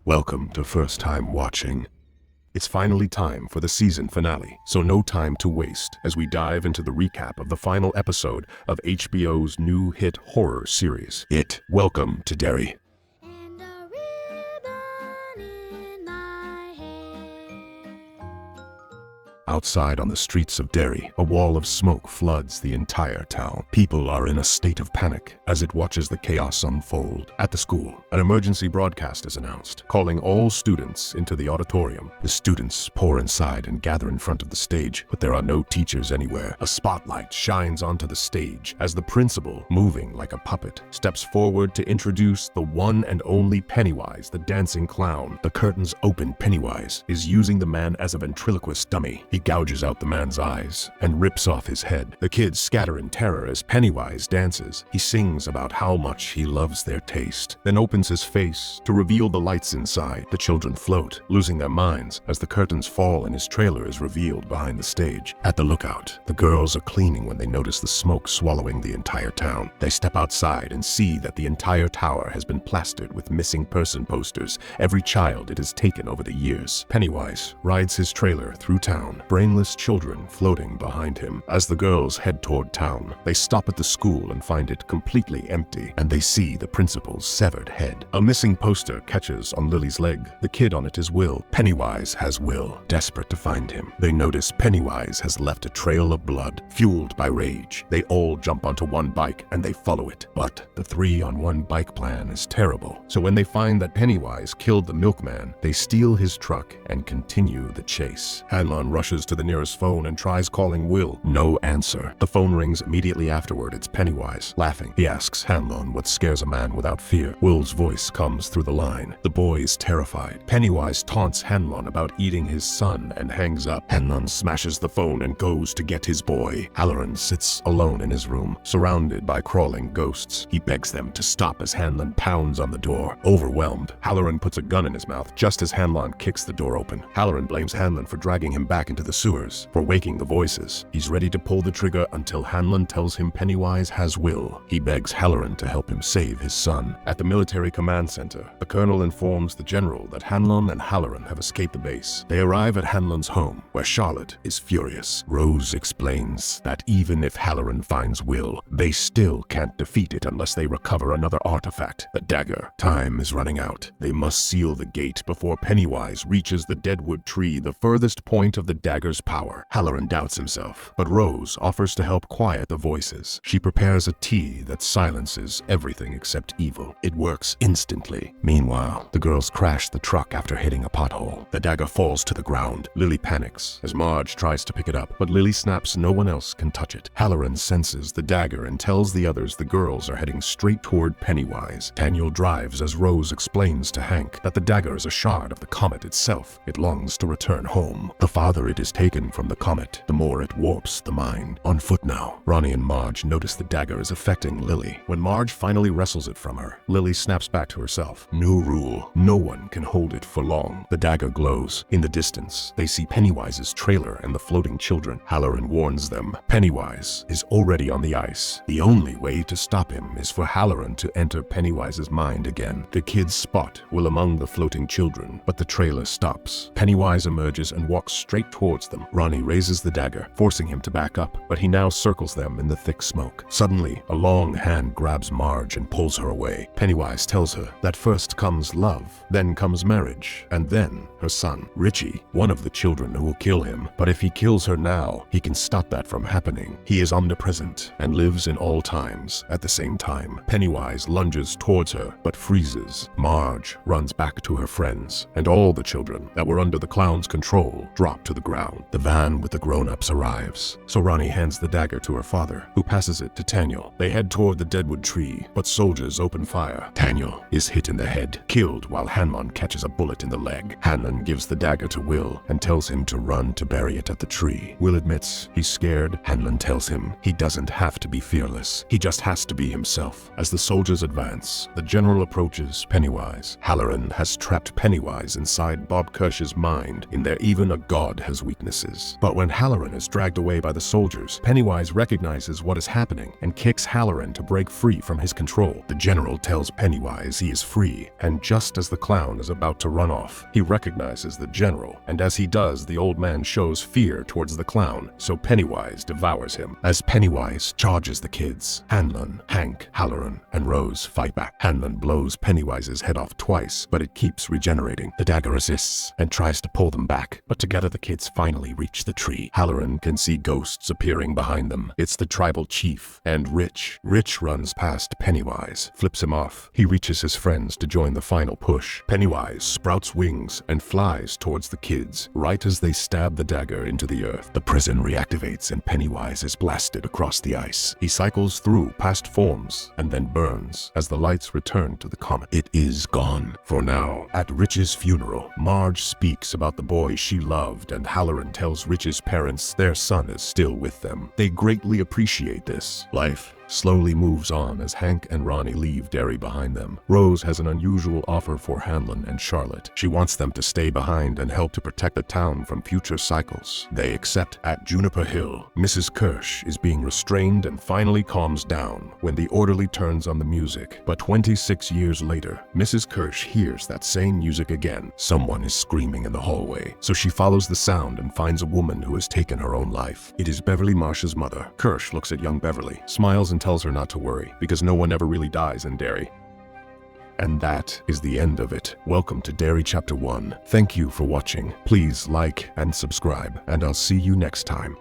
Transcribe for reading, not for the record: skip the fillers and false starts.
Welcome to First Time Watching. It's finally time for the season finale, so no time to waste as we dive into the recap of the final episode of HBO's new hit horror series, It. Welcome to Derry. And a ribbon in my hair. Outside on the streets of Derry, a wall of smoke floods the entire town. People are in a state of panic as it watches the chaos unfold. At the school, an emergency broadcast is announced, calling all students into the auditorium. The students pour inside and gather in front of the stage, but there are no teachers anywhere. A spotlight shines onto the stage as the principal, moving like a puppet, steps forward to introduce the one and only Pennywise, the dancing clown. The curtains open. Pennywise is using the man as a ventriloquist dummy. He gouges out the man's eyes and rips off his head. The kids scatter in terror as Pennywise dances. He sings about how much he loves their taste, then opens his face to reveal the lights inside. The children float, losing their minds as the curtains fall and his trailer is revealed behind the stage. At the lookout, the girls are cleaning when they notice the smoke swallowing the entire town. They step outside and see that the entire tower has been plastered with missing person posters, every child it has taken over the years. Pennywise rides his trailer through town, brainless children floating behind him. As the girls head toward town, they stop at the school and find it completely empty, and they see the principal's severed head. A missing poster catches on Lily's leg. The kid on it is Will. Pennywise has Will. Desperate to find him, they notice Pennywise has left a trail of blood. Fueled by rage, they all jump onto one bike and they follow it. But the 3-on-1 bike plan is terrible, so when they find that Pennywise killed the milkman, they steal his truck and continue the chase. Hanlon rushes to the nearest phone and tries calling Will. No answer. The phone rings immediately afterward. It's Pennywise. Laughing, he asks Hanlon what scares a man without fear. Will's voice comes through the line. The boy is terrified. Pennywise taunts Hanlon about eating his son and hangs up. Hanlon smashes the phone and goes to get his boy. Halloran sits alone in his room, surrounded by crawling ghosts. He begs them to stop as Hanlon pounds on the door. Overwhelmed, Halloran puts a gun in his mouth just as Hanlon kicks the door open. Halloran blames Hanlon for dragging him back into the sewers, for waking the voices. He's ready to pull the trigger until Hanlon tells him Pennywise has Will. He begs Halloran to help him save his son. At the military command center, the colonel informs the general that Hanlon and Halloran have escaped the base. They arrive at Hanlon's home, where Charlotte is furious. Rose explains that even if Halloran finds Will, they still can't defeat it unless they recover another artifact, the dagger. Time is running out. They must seal the gate before Pennywise reaches the deadwood tree, the furthest point of the dagger's power. Halloran doubts himself, but Rose offers to help quiet the voices. She prepares a tea that silences everything except evil. It works instantly. Meanwhile, the girls crash the truck after hitting a pothole. The dagger falls to the ground. Lily panics as Marge tries to pick it up, but Lily snaps no one else can touch it. Halloran senses the dagger and tells the others the girls are heading straight toward Pennywise. Daniel drives as Rose explains to Hank that the dagger is a shard of the comet itself. It longs to return home. The farther it is taken from the comet, the more it warps the mind. On foot now, Ronnie and Marge notice the dagger is affecting Lily. When Marge finally wrestles it from her, Lily snaps back to herself. New rule: no one can hold it for long. The dagger glows. In the distance, they see Pennywise's trailer and the floating children. Halloran warns them. Pennywise is already on the ice. The only way to stop him is for Halloran to enter Pennywise's mind again. The kids spot Will among the floating children, but the trailer stops. Pennywise emerges and walks straight towards them. Ronnie raises the dagger, forcing him to back up, but he now circles them in the thick smoke. Suddenly, a long hand grabs Marge and pulls her away. Pennywise tells her that first comes love, then comes marriage, and then her son, Richie, one of the children who will kill him. But if he kills her now, he can stop that from happening. He is omnipresent and lives in all times at the same time. Pennywise lunges towards her, but freezes. Marge runs back to her friends, and all the children that were under the clown's control drop to the ground. The van with the grown-ups arrives, so Ronnie hands the dagger to her father, who passes it to Daniel. They head toward the deadwood tree, but soldiers open fire. Daniel is hit in the head, killed while Hanlon catches a bullet in the leg. Hanlon gives the dagger to Will and tells him to run to bury it at the tree. Will admits he's scared. Hanlon tells him he doesn't have to be fearless. He just has to be himself. As the soldiers advance, the general approaches Pennywise. Halloran has trapped Pennywise inside Bob Kirsch's mind. In there, even a god has weaknesses. But when Halloran is dragged away by the soldiers, Pennywise recognizes what is happening and kicks Halloran to break free from his control. The general tells Pennywise he is free, and just as the clown is about to run off, he recognizes the general, and as he does, the old man shows fear towards the clown, so Pennywise devours him. As Pennywise charges the kids, Hanlon, Hank, Halloran, and Rose fight back. Hanlon blows Pennywise's head off twice, but it keeps regenerating. The dagger resists and tries to pull them back, but together the kids finally reach the tree. Halloran can see ghosts appearing behind them. It's the tribal chief and Rich. Rich runs past Pennywise, flips him off. He reaches his friends to join the final push. Pennywise sprouts wings and flies towards the kids, right as they stab the dagger into the earth. The prison reactivates and Pennywise is blasted across the ice. He cycles through past forms and then burns as the lights return to the comet. It is gone for now. At Rich's funeral, Marge speaks about the boy she loved, and Halloran tells Rich's parents their son is still with them. They greatly appreciate this. Life slowly moves on as Hank and Ronnie leave Derry behind them. Rose has an unusual offer for Hanlon and Charlotte. She wants them to stay behind and help to protect the town from future cycles. They accept. At Juniper Hill, Mrs. Kirsch is being restrained and finally calms down when the orderly turns on the music. But 26 years later, Mrs. Kirsch hears that same music again. Someone is screaming in the hallway, so she follows the sound and finds a woman who has taken her own life. It is Beverly Marsh's mother. Kirsch looks at young Beverly, smiles and tells her not to worry, because no one ever really dies in Derry. And that is the end of it. Welcome to Derry Chapter 1. Thank you for watching. Please like and subscribe, and I'll see you next time.